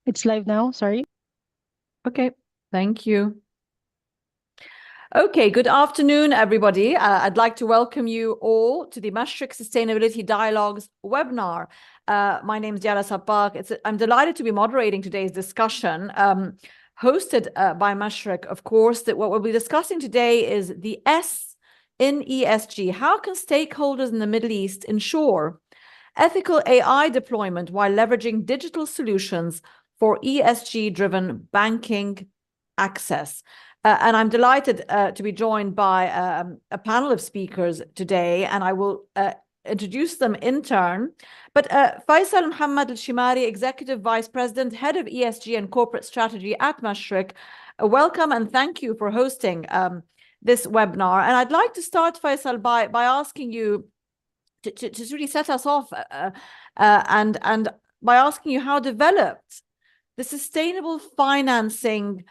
It's live now, sorry. Okay, thank you. Okay, good afternoon, everybody. I'd like to welcome you all to the Maastricht Sustainability Dialogues webinar. My name is Diara Sapak. I'm delighted to be moderating today's discussion, hosted by Maastricht, of course. That what we'll be discussing today is the S in ESG. How can stakeholders in the Middle East ensure ethical AI deployment while leveraging digital solutions for ESG-driven banking access? And I'm delighted to be joined by a panel of speakers today, and I will introduce them in turn. But Faisal Mohammed Al-Shimari, Executive Vice President, Head of ESG and Corporate Strategy at Maastricht, welcome and thank you for hosting this webinar. And I'd like to start, Faisal, by asking you to really set us off and by asking you how developed the sustainable financing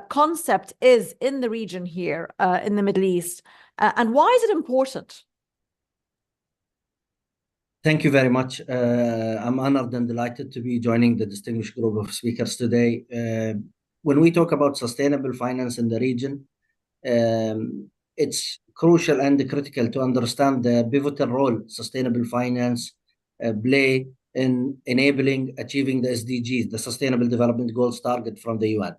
concept is in the region here in the Middle East, and why is it important? Thank you very much. I'm honored and delighted to be joining the distinguished group of speakers today. When we talk about sustainable finance in the region, it's crucial and critical to understand the pivotal role sustainable finance play in enabling achieving the SDGs, the Sustainable Development Goals target from the UN.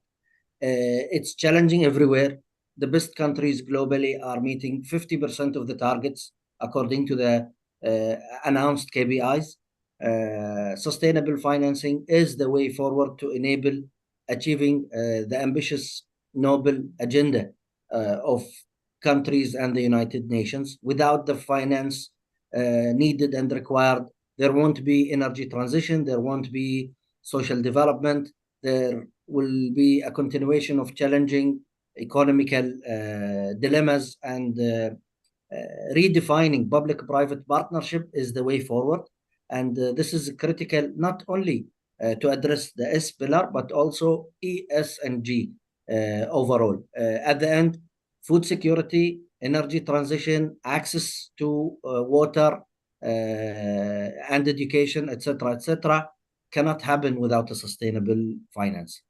It's challenging everywhere. The best countries globally are meeting 50% of the targets according to the announced KPIs. Sustainable financing is the way forward to enable achieving the ambitious noble agenda of countries and the United Nations. Without the finance needed and required, there won't be energy transition, there won't be social development, there will be a continuation of challenging economical dilemmas, and redefining public-private partnership is the way forward. And this is critical not only to address the S pillar, but also E, S, and G overall. At the end, food security, energy transition, access to water and education, etc., cannot happen without a sustainable finance.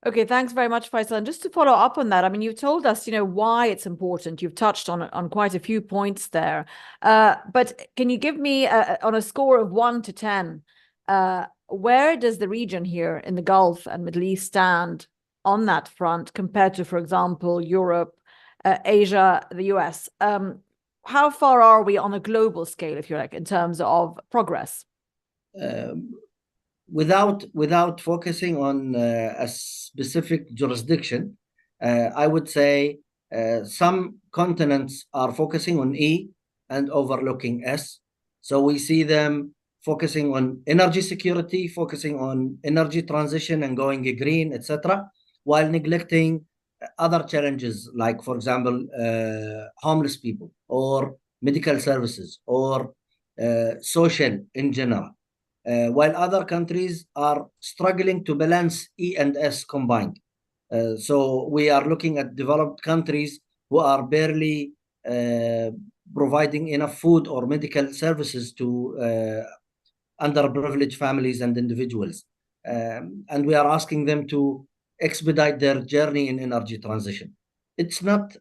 Okay, thanks very much, Faisal. And just to follow up on that, I mean, you've told us, why it's important. You've touched on quite a few points there. But can you give me, on a score of 1 to 10, where does the region here in the Gulf and Middle East stand on that front compared to, for example, Europe, Asia, the US? How far are we on a global scale, if you like, in terms of progress? Without focusing on a specific jurisdiction, I would say some continents are focusing on E and overlooking S. So we see them focusing on energy security, focusing on energy transition and going green, etc., while neglecting other challenges like, for example, homeless people or medical services or social in general. While other countries are struggling to balance E and S combined. So we are looking at developed countries who are barely providing enough food or medical services to underprivileged families and individuals. And we are asking them to expedite their journey in energy transition. It's not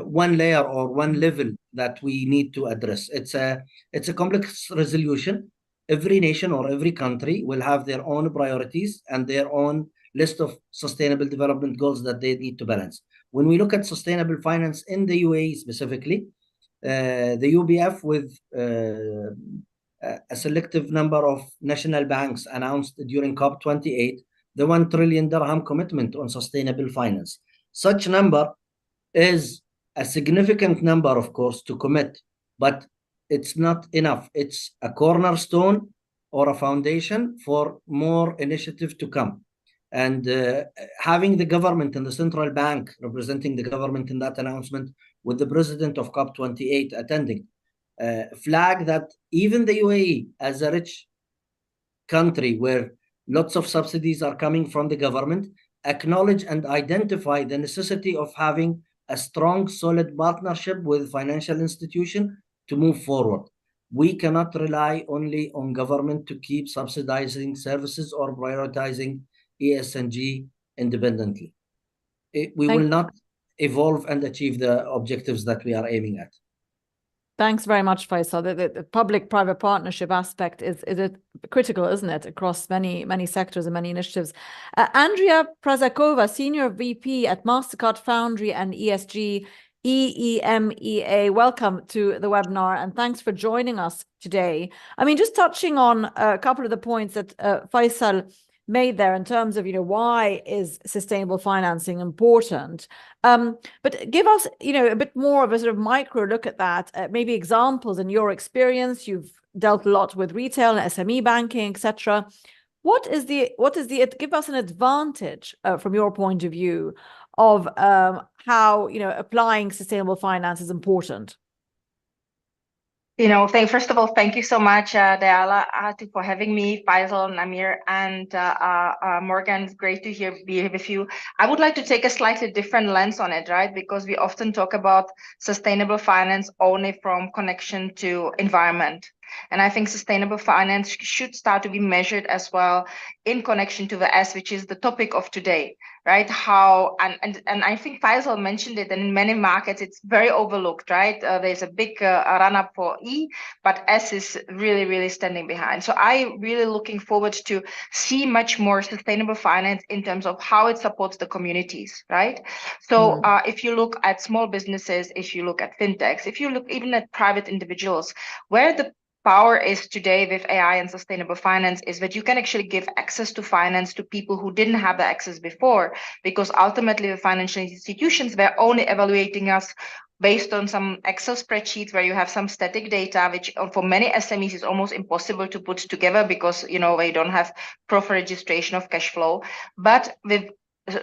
one layer or one level that we need to address. It's a complex resolution. Every nation or every country will have their own priorities and their own list of sustainable development goals that they need to balance. When we look at sustainable finance in the UAE specifically, the UBF with a selective number of national banks announced during COP28 the 1 trillion dirham commitment on sustainable finance. Such number is a significant number, of course, to commit, but it's not enough. It's a cornerstone or a foundation for more initiative to come. And having the government and the central bank representing the government in that announcement, with the president of COP28 attending, flag that even the UAE, as a rich country where lots of subsidies are coming from the government, acknowledge and identify the necessity of having a strong, solid partnership with financial institution to move forward. We cannot rely only on government to keep subsidizing services or prioritizing ESG independently. We will not evolve and achieve the objectives that we are aiming at. Thanks very much, Faisal. The public-private partnership aspect is critical, isn't it, across many sectors and many initiatives. Andrea Prazakova, Senior VP at MasterCard Foundry and ESG, EEMEA, welcome to the webinar, and thanks for joining us today. I mean, just touching on a couple of the points that Faisal made there in terms of, why is sustainable financing important? But give us, a bit more of a sort of micro look at that, maybe examples in your experience. You've dealt a lot with retail and SME banking, etc. What is give us an advantage from your point of view of how, applying sustainable finance is important? First of all, thank you so much, Dayala, for having me, Faisal, Namir, and Morgan. It's great to be here with you. I would like to take a slightly different lens on it, right? Because we often talk about sustainable finance only from connection to environment. And I think sustainable finance should start to be measured as well in connection to the S, which is the topic of today, right? How, and I think Faisal mentioned it, and in many markets, it's very overlooked, right? There's a big run-up for E, but S is really, really standing behind. So I'm really looking forward to see much more sustainable finance in terms of how it supports the communities, right? So if you look at small businesses, if you look at fintechs, if you look even at private individuals, where the power is today with AI and sustainable finance is that you can actually give access to finance to people who didn't have the access before, because ultimately the financial institutions were only evaluating us based on some Excel spreadsheets where you have some static data, which for many SMEs is almost impossible to put together because, they don't have proper registration of cash flow. But with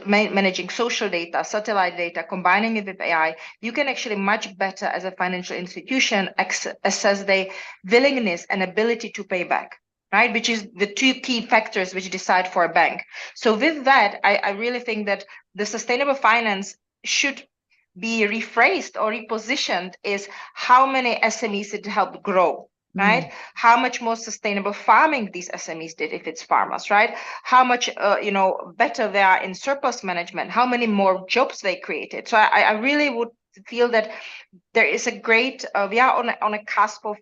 managing social data, satellite data, combining it with AI, you can actually much better as a financial institution assess the willingness and ability to pay back, right? Which is the two key factors which decide for a bank. So with that, I really think that the sustainable finance should be rephrased or repositioned is how many SMEs it helped grow, right? How much more sustainable farming these SMEs did if it's farmers, right? How much, better they are in surplus management, how many more jobs they created. So I really would feel that there is a great, we are on a cusp of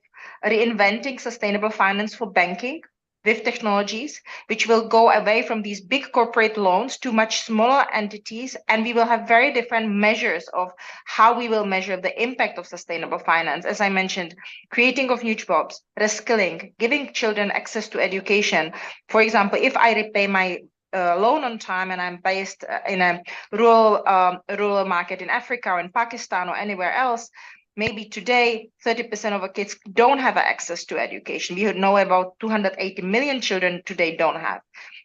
reinventing sustainable finance for banking with technologies, which will go away from these big corporate loans to much smaller entities. And we will have very different measures of how we will measure the impact of sustainable finance. As I mentioned, creating of new jobs, reskilling, giving children access to education. For example, if I repay my loan on time and I'm based in a rural market in Africa or in Pakistan or anywhere else, maybe today 30% of our kids don't have access to education. We know about 280 million children today don't have.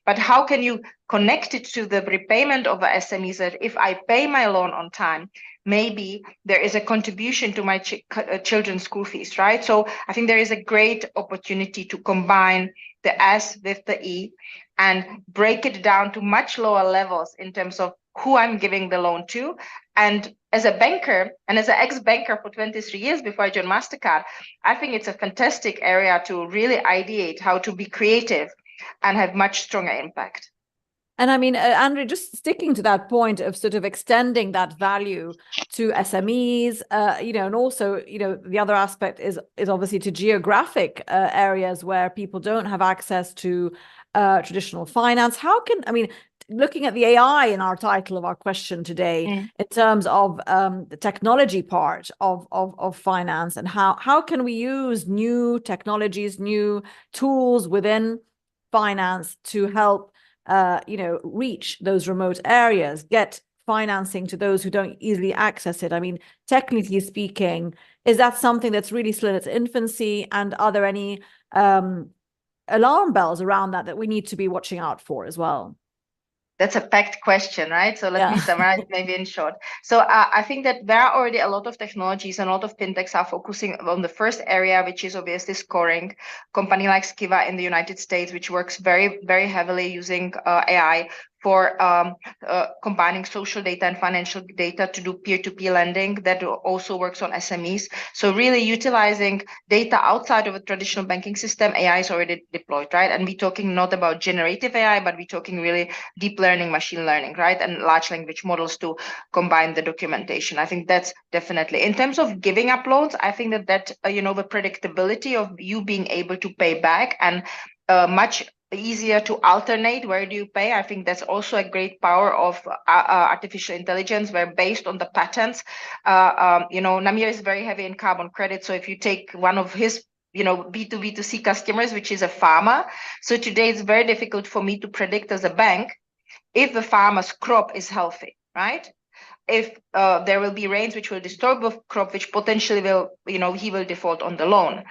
But how can you connect it to the repayment of the SMEs that if I pay my loan on time, maybe there is a contribution to my children's school fees, right? So I think there is a great opportunity to combine the S with the E and break it down to much lower levels in terms of who I'm giving the loan to. And as a banker and as an ex-banker for 23 years before I joined MasterCard, I think it's a fantastic area to really ideate how to be creative and have much stronger impact. And I mean, Andrea, just sticking to that point of sort of extending that value to SMEs, and also, the other aspect is obviously to geographic areas where people don't have access to traditional finance. Looking at the AI in our title of our question today, in terms of the technology part of finance, and how can we use new technologies, new tools within finance to help reach those remote areas, get financing to those who don't easily access it? I mean, technically speaking, is that something that's really still in its infancy? And are there any alarm bells around that we need to be watching out for as well? That's a packed question, right? So let me summarize maybe in short. So I think that there are already a lot of technologies and a lot of fintechs are focusing on the first area, which is obviously scoring. Company like Skiva in the United States, which works very, very heavily using AI for combining social data and financial data to do peer-to-peer lending that also works on SMEs. So really utilizing data outside of a traditional banking system, AI is already deployed, right? And we're talking not about generative AI, but we're talking really deep learning, machine learning, right? And large language models to combine the documentation. I think that's definitely. In terms of giving up loans, I think that the predictability of you being able to pay back and much easier to alternate where do you pay. I think that's also a great power of artificial intelligence, where based on the patterns, Namir is very heavy in carbon credit. So if you take one of his B2B2C customers, which is a farmer, so today it's very difficult for me to predict as a bank if the farmer's crop is healthy, right? If there will be rains which will disturb the crop, which potentially will, he will default on the loan.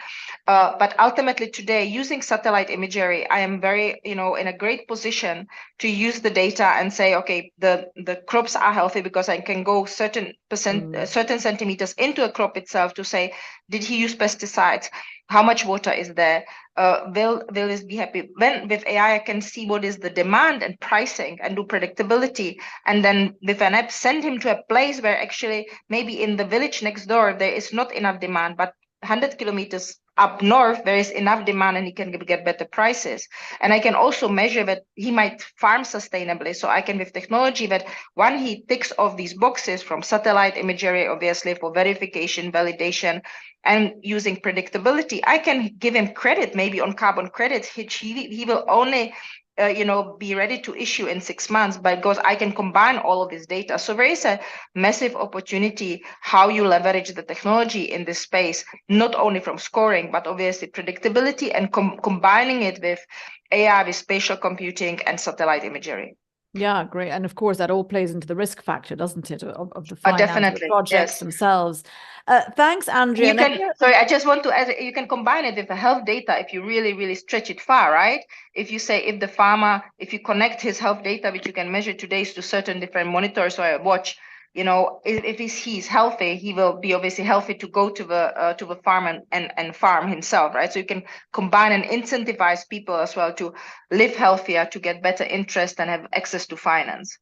But ultimately today, using satellite imagery, I am very, in a great position to use the data and say, okay, the crops are healthy because I can go certain centimeters into a crop itself to say, did he use pesticides? How much water is there? Will this be happy? When with AI, I can see what is the demand and pricing and do predictability. And then with an app, send him to a place where actually maybe in the village next door, there is not enough demand, but 100 kilometers up north, there is enough demand and he can get better prices. And I can also measure that he might farm sustainably. So I can, with technology, that when he ticks off these boxes from satellite imagery, obviously for verification, validation, and using predictability, I can give him credit maybe on carbon credits, which he will only be ready to issue in 6 months, because I can combine all of this data. So there is a massive opportunity how you leverage the technology in this space, not only from scoring, but obviously predictability and combining it with AI, with spatial computing and satellite imagery. Yeah, great. And of course, that all plays into the risk factor, doesn't it, of the finance of the projects themselves. Thanks, Andrea. I just want to add, you can combine it with the health data if you really, really stretch it far, right? If you say, if the farmer, if you connect his health data, which you can measure today to certain different monitors or a watch, if he's healthy, he will be obviously healthy to go to the farm and farm himself, right? So you can combine and incentivize people as well to live healthier, to get better interest and have access to finance.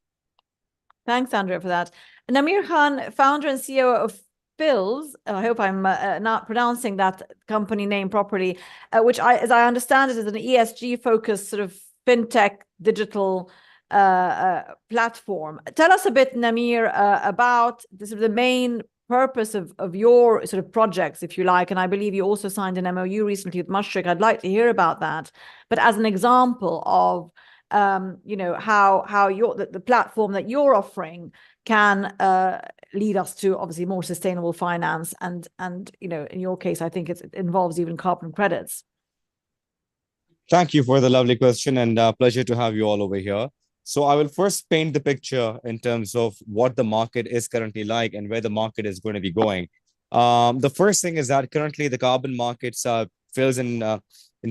Thanks, Andrea, for that. Namir Khan, founder and CEO of Phils, I hope I'm not pronouncing that company name properly, which as I understand it, is an ESG-focused sort of fintech digital platform. Tell us a bit, Namir, about the main purpose of your sort of projects, if you like. And I believe you also signed an MOU recently with Mashreq. I'd like to hear about that. But as an example of how the platform that you're offering can lead us to obviously more sustainable finance, and in your case, I think it involves even carbon credits. Thank you for the lovely question, and pleasure to have you all over here. So I will first paint the picture in terms of what the market is currently like and where the market is going to be going. The first thing is that currently the carbon markets Phil's in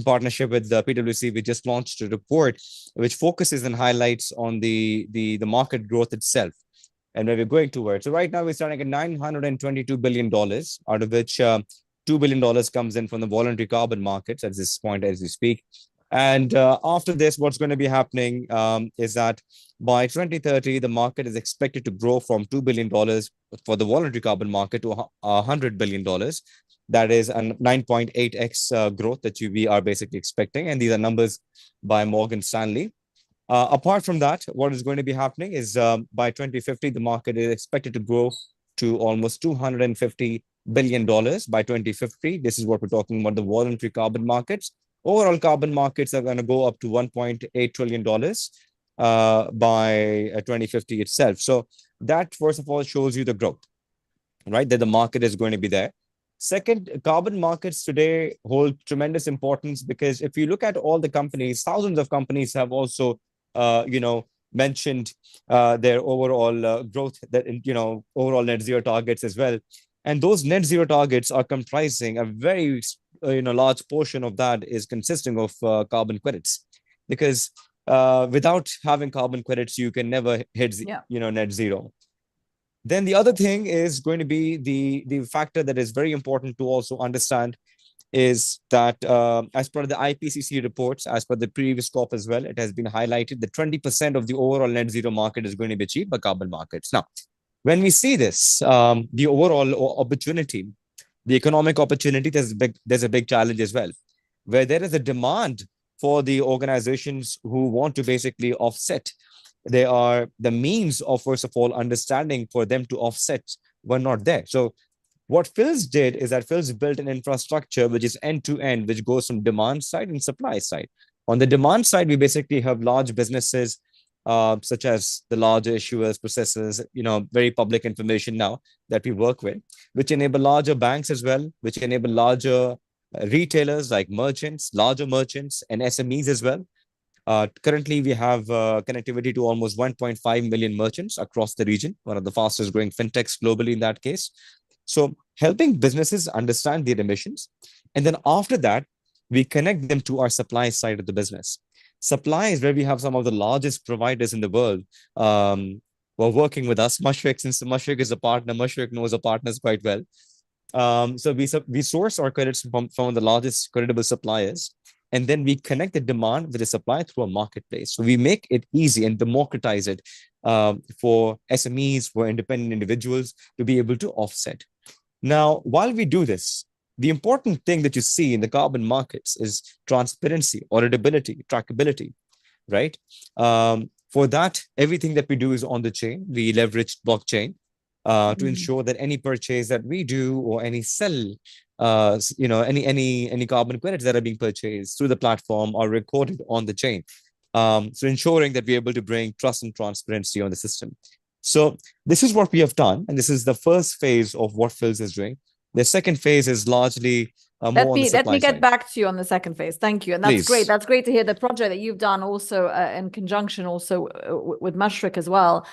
partnership with the PwC, we just launched a report which focuses and highlights on the market growth itself and where we're going towards. So right now we're starting at $922 billion, out of which $2 billion comes in from the voluntary carbon markets at this point as we speak. And after this, what's going to be happening is that by 2030, the market is expected to grow from $2 billion for the voluntary carbon market to $100 billion. That is a 9.8x growth that we are basically expecting. And these are numbers by Morgan Stanley. Apart from that, what is going to be happening is by 2050, the market is expected to grow to almost $250 billion by 2050. This is what we're talking about, the voluntary carbon markets. Overall carbon markets are going to go up to $1.8 trillion by 2050 itself. So that, first of all, shows you the growth, right? That the market is going to be there. Second, carbon markets today hold tremendous importance because if you look at all the companies, thousands of companies have also, mentioned their overall growth, that overall net zero targets as well. And those net zero targets are comprising a very large portion of that is consisting of carbon credits, because without having carbon credits, you can never hit net zero. Then the other thing is going to be the factor that is very important to also understand is that as per the IPCC reports, as per the previous COP as well, it has been highlighted that 20% of the overall net zero market is going to be achieved by carbon markets. Now, when we see this, the overall opportunity, the economic opportunity, there's a big challenge as well, where there is a demand for the organizations who want to basically offset. They are the means of, first of all, understanding for them to offset were not there. So what Phil's did is that Phil's built an infrastructure which is end-to-end, which goes from demand side and supply side. On the demand side, we basically have large businesses such as the larger issuers, processors, very public information now that we work with, which enable larger banks as well, which enable larger retailers like merchants, larger merchants, and SMEs as well. Currently, we have connectivity to almost 1.5 million merchants across the region, one of the fastest growing fintechs globally in that case. So helping businesses understand their emissions. And then after that, we connect them to our supply side of the business. Supply is where we have some of the largest providers in the world who are working with us. Mashfiq, since Mashfiq is a partner, Mashfiq knows our partners quite well. So we source our credits from the largest credible suppliers, and then we connect the demand with the supply through a marketplace. So we make it easy and democratize it for SMEs, for independent individuals to be able to offset. Now, while we do this, the important thing that you see in the carbon markets is transparency, auditability, trackability, right? For that, everything that we do is on the chain. We leverage blockchain to ensure that any purchase that we do or any sell, any carbon credits that are being purchased through the platform are recorded on the chain. So ensuring that we're able to bring trust and transparency on the system. So this is what we have done, and this is the first phase of what Phil's is doing. The second phase is largely more on the supply Let me get side. back to you on the second phase. Thank you. And that's Please. great. That's great to hear the project that you've done also in conjunction also with Mashfiq as well.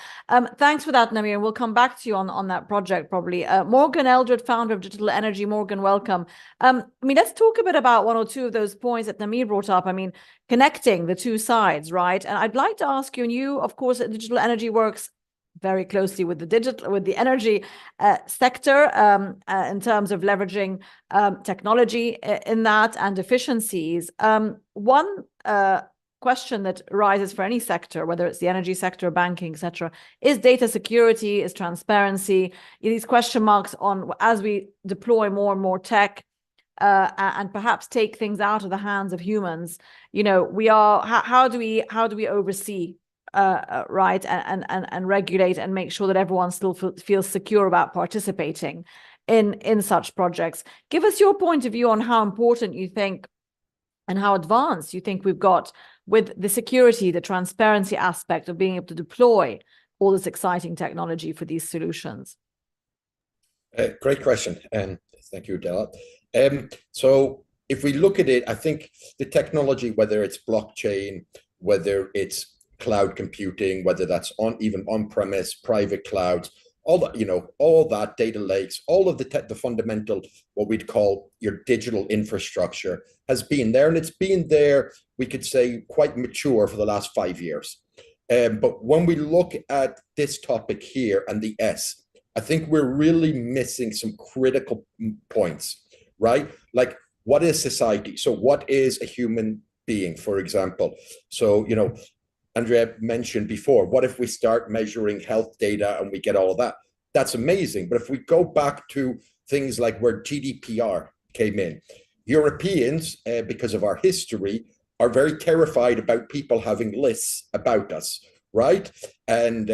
Thanks for that, Namir. We'll come back to you on that project probably. Morgan Eldred, founder of Digital Energy. Morgan, welcome. Let's talk a bit about one or two of those points that Namir brought up. Connecting the two sides, right? And I'd like to ask you, and you, of course, at Digital Energy works very closely with the energy sector in terms of leveraging technology in that and efficiencies. One question that arises for any sector, whether it's the energy sector, banking, etc., is data security, is transparency. These question marks on as we deploy more and more tech and perhaps take things out of the hands of humans. How do we oversee? Right, and regulate and make sure that everyone still feels secure about participating in such projects. Give us your point of view on how important you think and how advanced you think we've got with the security, the transparency aspect of being able to deploy all this exciting technology for these solutions. Great question, and thank you, Della. So if we look at it, I think the technology, whether it's blockchain, whether it's cloud computing, whether that's even on-premise, private clouds, all that data lakes, all of the fundamental, what we'd call your digital infrastructure has been there, and it's been there, we could say, quite mature for the last 5 years. But when we look at this topic here and the S, I think we're really missing some critical points, right? Like, what is society? So what is a human being, for example? So, Andrea mentioned before, what if we start measuring health data and we get all of that? That's amazing. But if we go back to things like where GDPR came in, Europeans, because of our history, are very terrified about people having lists about us, right? And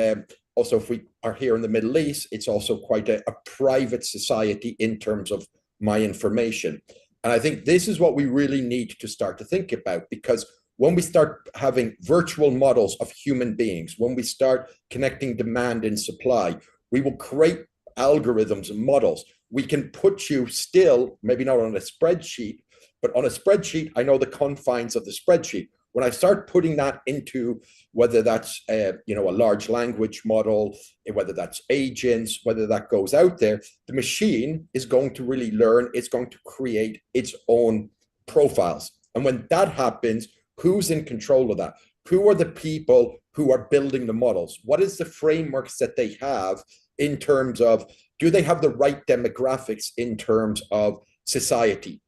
also, if we are here in the Middle East, it's also quite a private society in terms of my information. And I think this is what we really need to start to think about, because when we start having virtual models of human beings, when we start connecting demand and supply, we will create algorithms and models. We can put you still, maybe not on a spreadsheet, but on a spreadsheet, I know the confines of the spreadsheet. When I start putting that into whether that's a large language model, whether that's agents, whether that goes out there, the machine is going to really learn. It's going to create its own profiles. And when that happens, who's in control of that? Who are the people who are building the models? What is the frameworks that they have in terms of, do they have the right demographics in terms of society?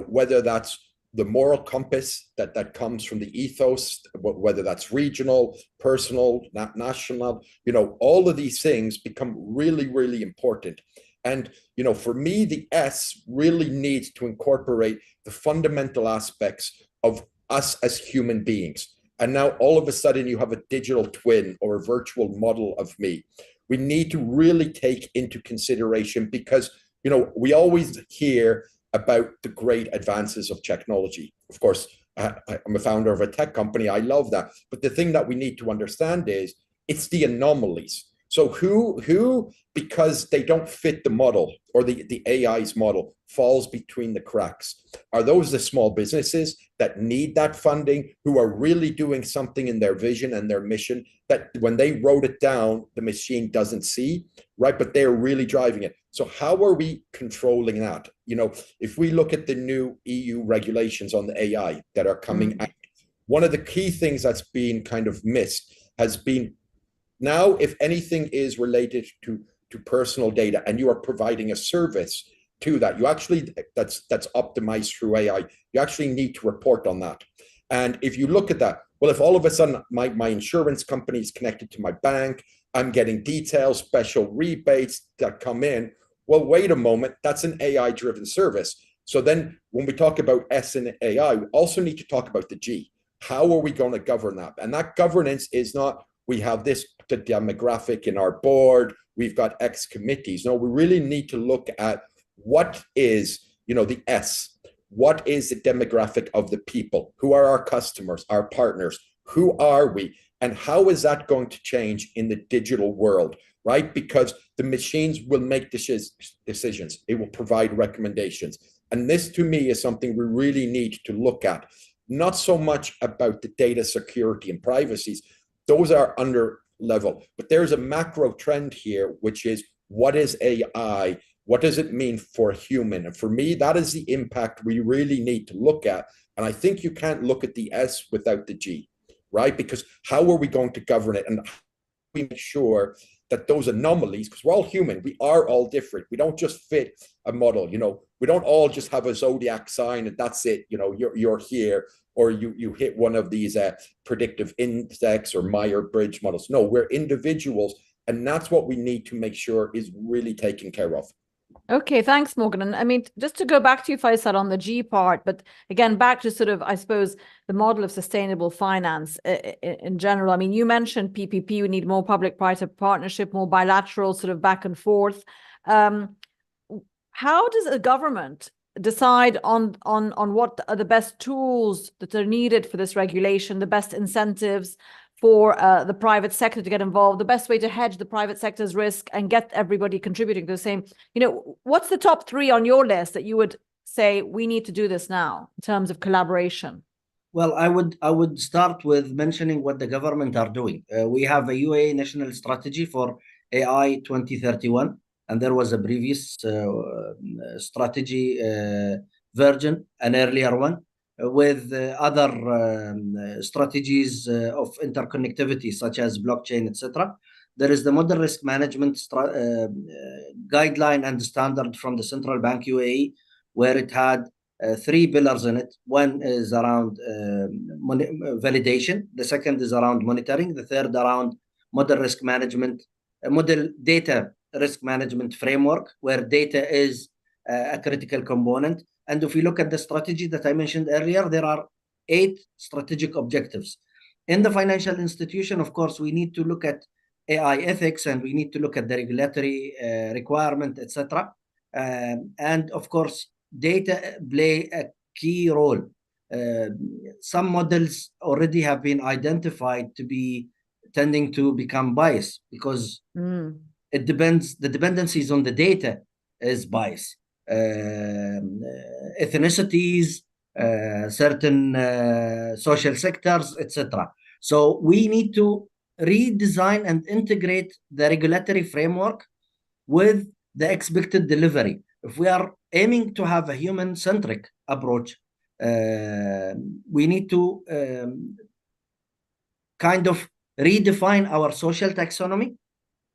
whether that's the moral compass that comes from the ethos, whether that's regional, personal, national, all of these things become really, really important. And, for me, the S really needs to incorporate the fundamental aspects of us as human beings. And now all of a sudden you have a digital twin or a virtual model of me. We need to really take into consideration, because, we always hear about the great advances of technology. Of course, I'm a founder of a tech company. I love that. But the thing that we need to understand is it's the anomalies. So who, because they don't fit the model or the AI's model, falls between the cracks? Are those the small businesses that need that funding, who are really doing something in their vision and their mission that when they wrote it down, the machine doesn't see, right? But they're really driving it. So how are we controlling that? If we look at the new EU regulations on the AI that are coming out, one of the key things that's been kind of missed has been, now, if anything is related to personal data and you are providing a service to that, you actually, that's optimized through AI, you actually need to report on that. And if you look at that, well, if all of a sudden my insurance company is connected to my bank, I'm getting details, special rebates that come in, well, wait a moment, that's an AI-driven service. So then when we talk about S and AI, we also need to talk about the G. How are we going to govern that? And that governance is not, we have this the demographic in our board, we've got X committees. No, we really need to look at what is, the S. What is the demographic of the people? Who are our customers, our partners? Who are we? And how is that going to change in the digital world, right? Because the machines will make decisions. It will provide recommendations. And this, to me, is something we really need to look at. Not so much about the data security and privacies. Those are under level. But there's a macro trend here, which is, what is AI? What does it mean for a human? And for me, that is the impact we really need to look at. And I think you can't look at the S without the G, right? Because how are we going to govern it? And how do we make sure that those anomalies, because we're all human, we are all different. We don't just fit a model, we don't all just have a zodiac sign and that's it, you're here, or you hit one of these predictive index or Myers-Briggs models. No, we're individuals, and that's what we need to make sure is really taken care of. Okay, thanks, Morgan. And I mean, just to go back to you, Faisal, on the G part, but again, back to sort of, I suppose, the model of sustainable finance in general. I mean, you mentioned PPP, we need more public-private partnership, more bilateral sort of back and forth. How does a government decide on what are the best tools that are needed for this regulation, the best incentives for the private sector to get involved, the best way to hedge the private sector's risk and get everybody contributing to the same? What's the top 3 on your list that you would say we need to do this now in terms of collaboration? Well, I would start with mentioning what the government are doing. We have a UAE national strategy for AI 2031, and there was a previous strategy version, an earlier one, with other strategies of interconnectivity, such as blockchain, etc. There is the model risk management guideline and standard from the Central Bank UAE, where it had 3 pillars in it. One is around validation. The second is around monitoring. The third around model risk management, model data risk management framework, where data is a critical component. And if we look at the strategy that I mentioned earlier, there are 8 strategic objectives. In the financial institution, of course, we need to look at AI ethics, and we need to look at the regulatory requirement, etc. And of course, data play a key role. Some models already have been identified to be tending to become biased, because it depends, the dependencies on the data is biased. Ethnicities, certain social sectors, etc. So we need to redesign and integrate the regulatory framework with the expected delivery. If we are aiming to have a human-centric approach, we need to kind of redefine our social taxonomy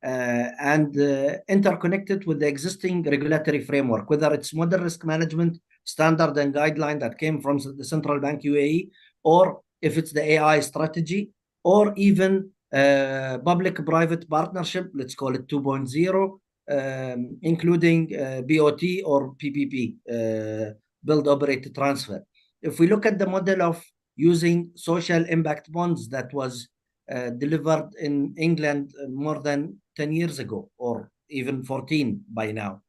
and interconnect it with the existing regulatory framework, whether it's model risk management standard and guideline that came from the Central Bank UAE, or if it's the AI strategy, or even public-private partnership, let's call it 2.0, including BOT or PPP, build, operate, transfer. If we look at the model of using social impact bonds that was delivered in England more than 10 years ago, or even 14 by now.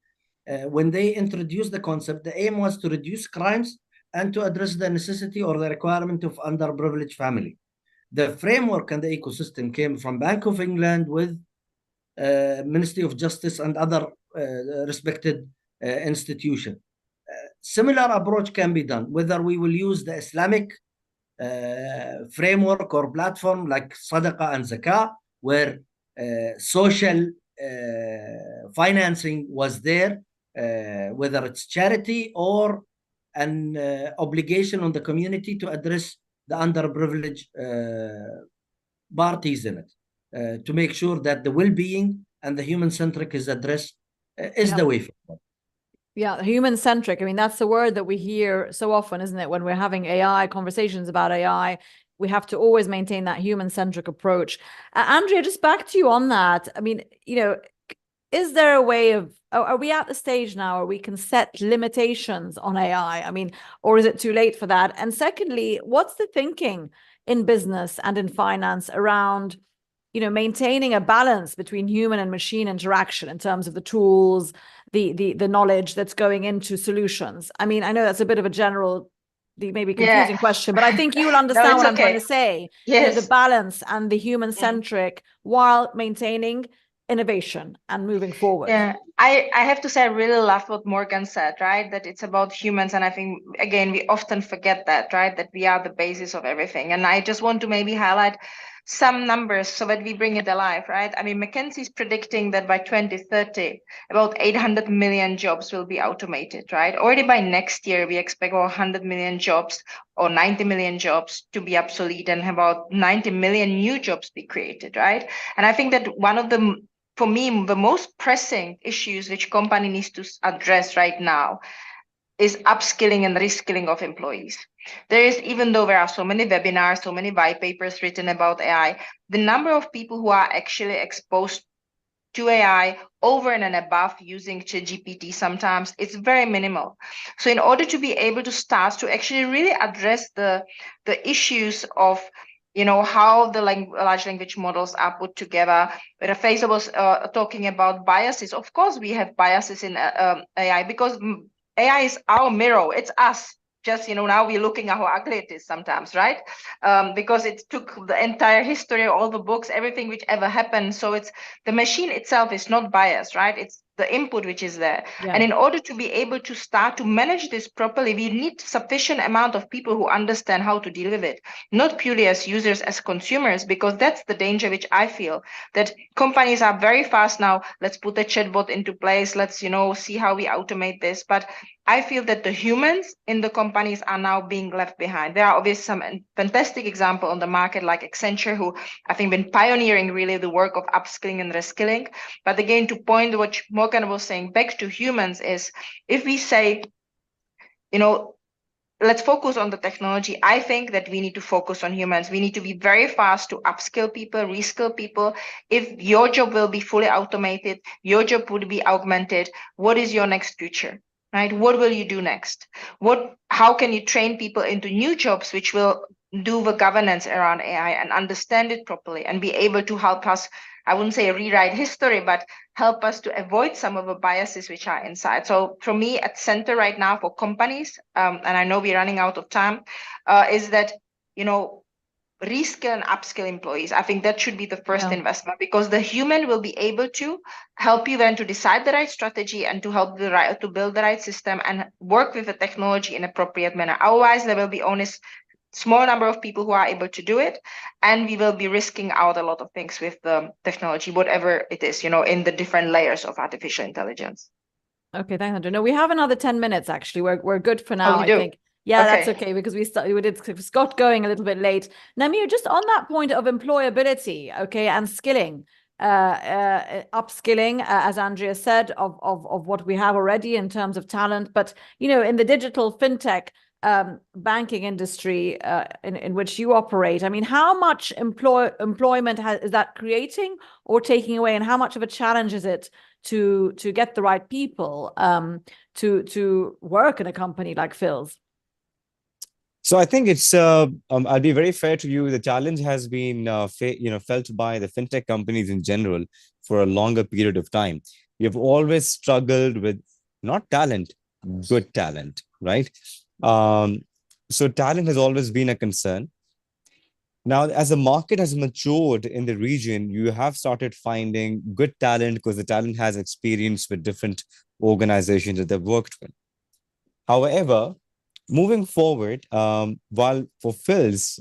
When they introduced the concept, the aim was to reduce crimes and to address the necessity or the requirement of underprivileged family. The framework and the ecosystem came from Bank of England with Ministry of Justice and other respected institution. Similar approach can be done, whether we will use the Islamic framework or platform like Sadaqah and Zakah, where social financing was there, whether it's charity or an obligation on the community to address the underprivileged parties in it, to make sure that the well-being and the human-centric is addressed, is the way forward. Yeah, human-centric. I mean, that's the word that we hear so often, isn't it? When we're having AI, conversations about AI, we have to always maintain that human-centric approach. Andrea, just back to you on that. I mean, is there a way of, are we at the stage now where we can set limitations on AI? I mean, or is it too late for that? And secondly, what's the thinking in business and in finance around, maintaining a balance between human and machine interaction in terms of the tools, the knowledge that's going into solutions? I mean, I know that's a bit of a general, maybe confusing question, but I think you will understand what I'm trying to say. Yes. The balance and the human-centric while maintaining innovation and moving forward. Yeah, I have to say, I really love what Morgan said, right? That it's about humans. And I think, again, we often forget that, right? That we are the basis of everything. And I just want to maybe highlight some numbers so that we bring it alive, right? I mean, McKinsey is predicting that by 2030, about 800 million jobs will be automated, right? Already by next year, we expect about 100 million jobs or 90 million jobs to be obsolete and about 90 million new jobs be created, right? And I think that one of the, for me, the most pressing issues which company needs to address right now is upskilling and reskilling of employees. There is, even though there are so many webinars, so many white papers written about AI, the number of people who are actually exposed to AI over and above using ChatGPT sometimes, it's very minimal. So in order to be able to start to actually really address the issues of how the large language models are put together. But Faisal was talking about biases. Of course, we have biases in AI because AI is our mirror. It's us. Just, now we're looking at how ugly it is sometimes, right? Because it took the entire history, all the books, everything which ever happened. So it's the machine itself is not biased, right? It's the input which is there. Yeah. And in order to be able to start to manage this properly, we need sufficient amount of people who understand how to deal with it, not purely as users, as consumers, because that's the danger which I feel, that companies are very fast now. Let's put a chatbot into place. Let's, see how we automate this. But I feel that the humans in the companies are now being left behind. There are obviously some fantastic examples on the market, like Accenture, who I think been pioneering really the work of upskilling and reskilling. But again, to point what Morgan was saying back to humans is, if we say, let's focus on the technology, I think that we need to focus on humans. We need to be very fast to upskill people, reskill people. If your job will be fully automated, your job would be augmented, what is your next future? Right? What will you do next? How can you train people into new jobs which will do the governance around AI and understand it properly and be able to help us, I wouldn't say rewrite history, but help us to avoid some of the biases which are inside. So for me, at center right now for companies, and I know we're running out of time, is that, reskill and upskill employees. I think that should be the first investment, because the human will be able to help you then to decide the right strategy and to help to build the right system and work with the technology in an appropriate manner. Otherwise, there will be only small number of people who are able to do it, and we will be risking out a lot of things with the technology, whatever it is, in the different layers of artificial intelligence. Okay, thanks, Andrea. No, we have another 10 minutes actually. We're good for now, I think. Yeah, okay. That's okay, because we did Scott going a little bit late. Namir, just on that point of employability, okay, and skilling, upskilling, as Andrea said, of what we have already in terms of talent. But, you know, in the digital fintech banking industry in which you operate, I mean, how much employment is that creating or taking away, and how much of a challenge is it to get the right people to work in a company like Phil's? So I think it's, I'll be very fair to you. The challenge has been, felt by the fintech companies in general for a longer period of time. We have always struggled with not talent, good talent, right? So talent has always been a concern. Now, as the market has matured in the region, you have started finding good talent because the talent has experience with different organizations that they've worked with. However, moving forward, while for Phil's,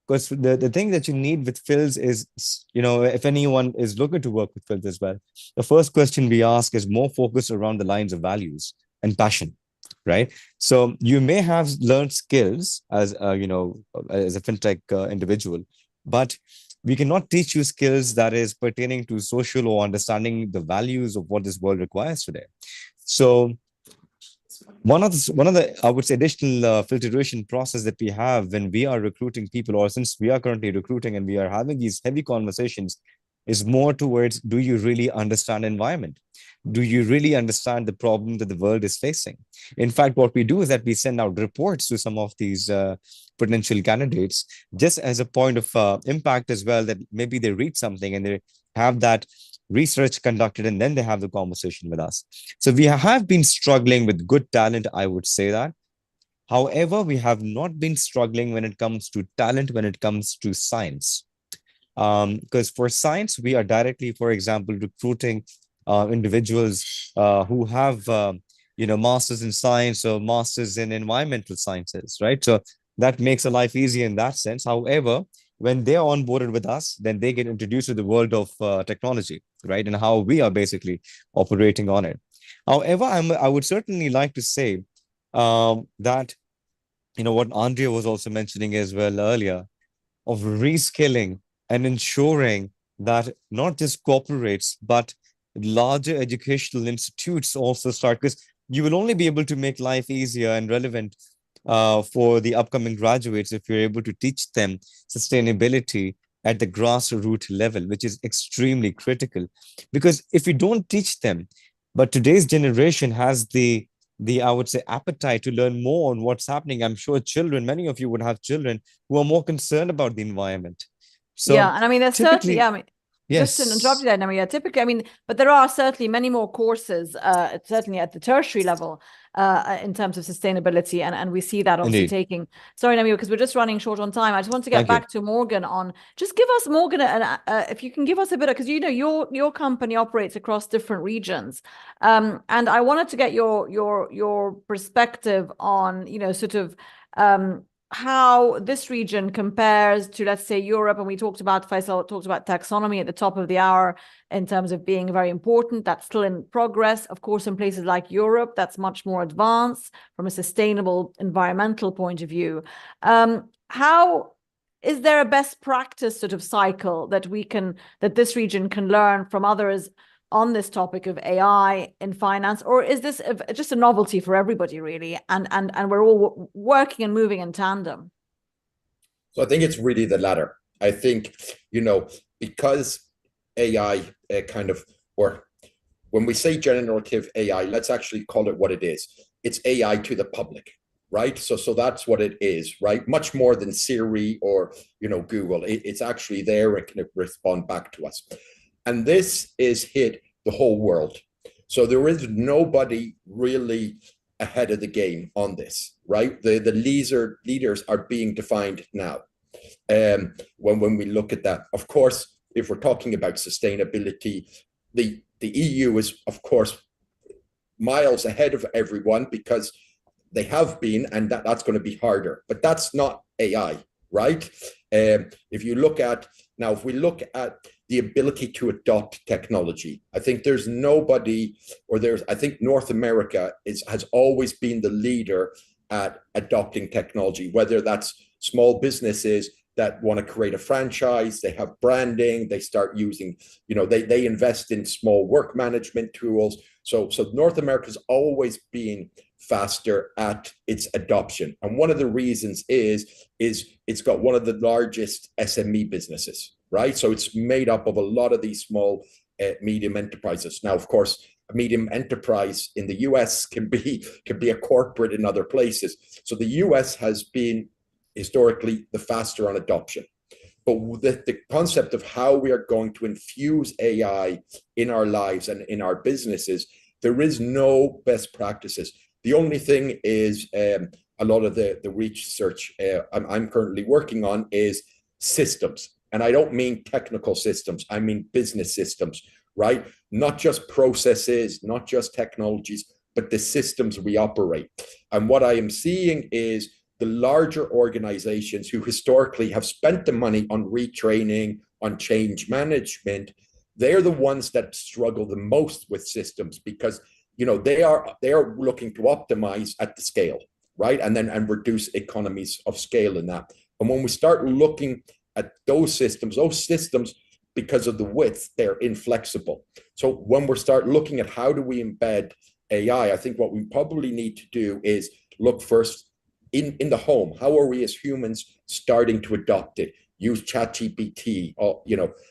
because the thing that you need with Phil's is, you know, if anyone is looking to work with Phil's as well, the first question we ask is more focused around the lines of values and passion, right? So you may have learned skills as, as a fintech individual, but we cannot teach you skills that is pertaining to social or understanding the values of what this world requires today. So one of the I would say additional filtration process that we have when we are recruiting people, or since we are currently recruiting and we are having these heavy conversations, is more towards, do you really understand environment? Do you really understand the problem that the world is facing? In fact, what we do is that we send out reports to some of these potential candidates just as a point of impact as well, that maybe they read something and they have that research conducted and then they have the conversation with us. So we have been struggling with good talent, I would say that. However, we have not been struggling when it comes to talent, when it comes to science. Because for science, we are directly, for example, recruiting individuals who have, masters in science or masters in environmental sciences, right? So that makes a life easier in that sense. However, when they're onboarded with us, then they get introduced to the world of technology, right? And how we are basically operating on it. However, I would certainly like to say that, what Andrea was also mentioning as well earlier, of reskilling and ensuring that not just corporates, but larger educational institutes also start, because you will only be able to make life easier and relevant for the upcoming graduates if you're able to teach them sustainability at the grassroots level, which is extremely critical. Because if you don't teach them, but today's generation has the I would say appetite to learn more on what's happening. I'm sure many of you would have children who are more concerned about the environment. So yeah, and I mean, there's certainly, typically, I mean, just to interrupt you there, Namia, typically, I mean, but there are certainly many more courses, certainly at the tertiary level, in terms of sustainability, and we see that obviously taking. Sorry, Namia, because we're just running short on time. I just want to get back to Morgan on. Just give us, Morgan, if you can give us a bit of, because your company operates across different regions, and I wanted to get your perspective on sort of how this region compares to, let's say, Europe. And Faisal talked about taxonomy at the top of the hour in terms of being very important. That's still in progress. Of course, in places like Europe, that's much more advanced from a sustainable environmental point of view. How is there a best practice sort of cycle that this region can learn from others on this topic of AI in finance, or is this just a novelty for everybody, really, and we're all working and moving in tandem? So I think it's really the latter. I think, because AI or when we say generative AI, let's actually call it what it is. It's AI to the public, right? So that's what it is, right? Much more than Siri or, Google. It's actually there and can respond back to us. And this is hit the whole world. So there is nobody really ahead of the game on this, right? The leaders are being defined now. When we look at that, of course, if we're talking about sustainability, the EU is, of course, miles ahead of everyone because they have been, and that's going to be harder. But that's not AI, right? If we look at the ability to adopt technology, I think there's nobody, I think North America has always been the leader at adopting technology, whether that's small businesses that want to create a franchise. They have branding. They start using, they invest in small work management tools. So North America's always been faster at its adoption. And one of the reasons is it's got one of the largest SME businesses, right? So it's made up of a lot of these small, medium enterprises. Now, of course, a medium enterprise in the US can be a corporate in other places. So the US has been historically the faster on adoption. But the concept of how we are going to infuse AI in our lives and in our businesses, there is no best practices. The only thing is a lot of the research I'm currently working on is systems. And I don't mean technical systems, I mean business systems, right? Not just processes, not just technologies, but the systems we operate. And what I am seeing is the larger organizations who historically have spent the money on retraining, on change management, they're the ones that struggle the most with systems because they are looking to optimize at the scale, right? And reduce economies of scale in that. And when we start looking at those systems, because of the width, they're inflexible. So when we start looking at how do we embed AI, I think what we probably need to do is look first in the home. How are we as humans starting to adopt it? Use ChatGPT,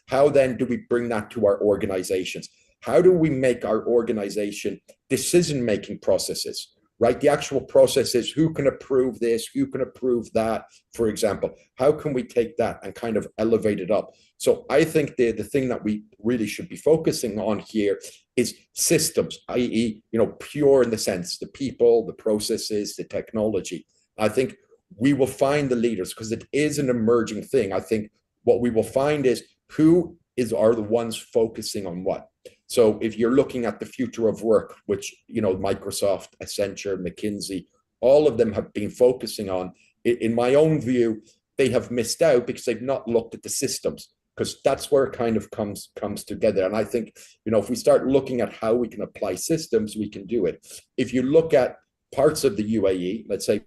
how then do we bring that to our organizations? How do we make our organization decision-making processes, right? The actual processes, who can approve this, who can approve that, for example. How can we take that and kind of elevate it up? So I think the thing that we really should be focusing on here is systems, i.e., pure in the sense, the people, the processes, the technology. I think we will find the leaders because it is an emerging thing. I think what we will find is are the ones focusing on what. So if you're looking at the future of work, which, Microsoft, Accenture, McKinsey, all of them have been focusing on, in my own view, they have missed out because they've not looked at the systems, because that's where it kind of comes together. And I think, if we start looking at how we can apply systems, we can do it. If you look at parts of the UAE, let's say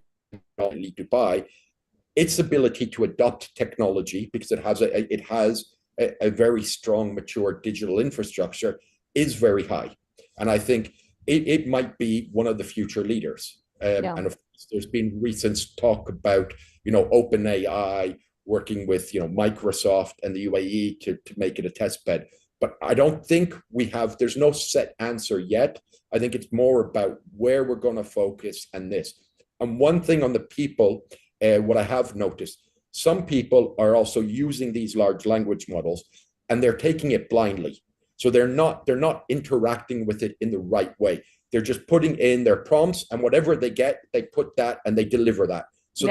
Dubai, its ability to adopt technology, because it has a very strong, mature digital infrastructure, is very high. And I think it might be one of the future leaders. And of course, there's been recent talk about, OpenAI working with, Microsoft and the UAE to make it a test bed. But I don't think there's no set answer yet. I think it's more about where we're going to focus and this. And one thing on the people, what I have noticed, some people are also using these large language models and they're taking it blindly. So they're not interacting with it in the right way. They're just putting in their prompts, and whatever they get, they put that and they deliver that. So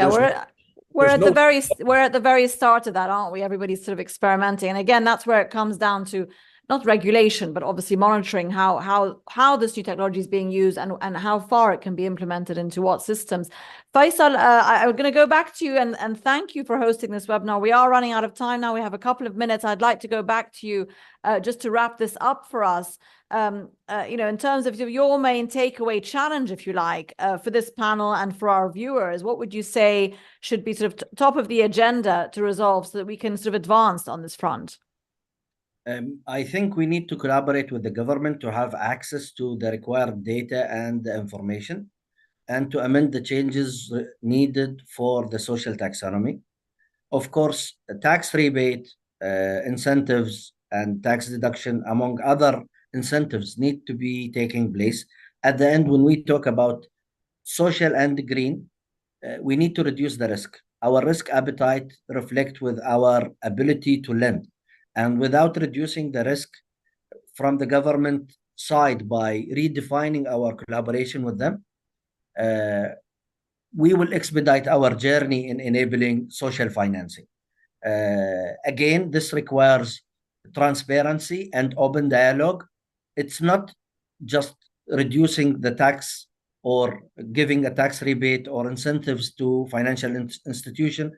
we're at the very start of that, aren't we? Everybody's sort of experimenting. And again, that's where it comes down to not regulation, but obviously monitoring how this new technology is being used and how far it can be implemented into what systems. Faisal, I'm going to go back to you and thank you for hosting this webinar. We are running out of time now. We have a couple of minutes. I'd like to go back to you just to wrap this up for us. In terms of your main takeaway challenge, if you like, for this panel and for our viewers, what would you say should be sort of top of the agenda to resolve so that we can sort of advance on this front? I think we need to collaborate with the government to have access to the required data and the information, and to amend the changes needed for the social taxonomy. Of course, a tax rebate, incentives, and tax deduction, among other incentives, need to be taking place. At the end, when we talk about social and green, we need to reduce the risk. Our risk appetite reflects with our ability to lend. And without reducing the risk from the government side by redefining our collaboration with them, we will expedite our journey in enabling social financing. Again, this requires transparency and open dialogue. It's not just reducing the tax or giving a tax rebate or incentives to financial institutions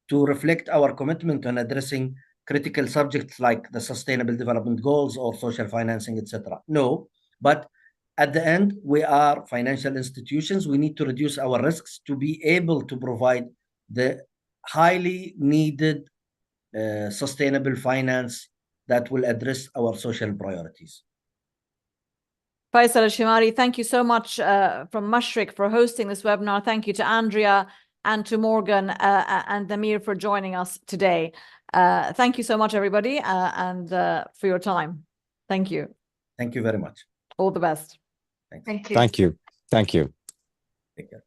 to reflect our commitment on addressing critical subjects like the Sustainable Development Goals or social financing, etc. No, but at the end, we are financial institutions. We need to reduce our risks to be able to provide the highly needed sustainable finance that will address our social priorities. Faisal Al-Shimari, thank you so much from Mashriq for hosting this webinar. Thank you to Andrea and to Morgan and Namir for joining us today. Thank you so much, everybody, and for your time. Thank you. Thank you very much. All the best. Thanks. Thank you. Thank you. Thank you. Take care.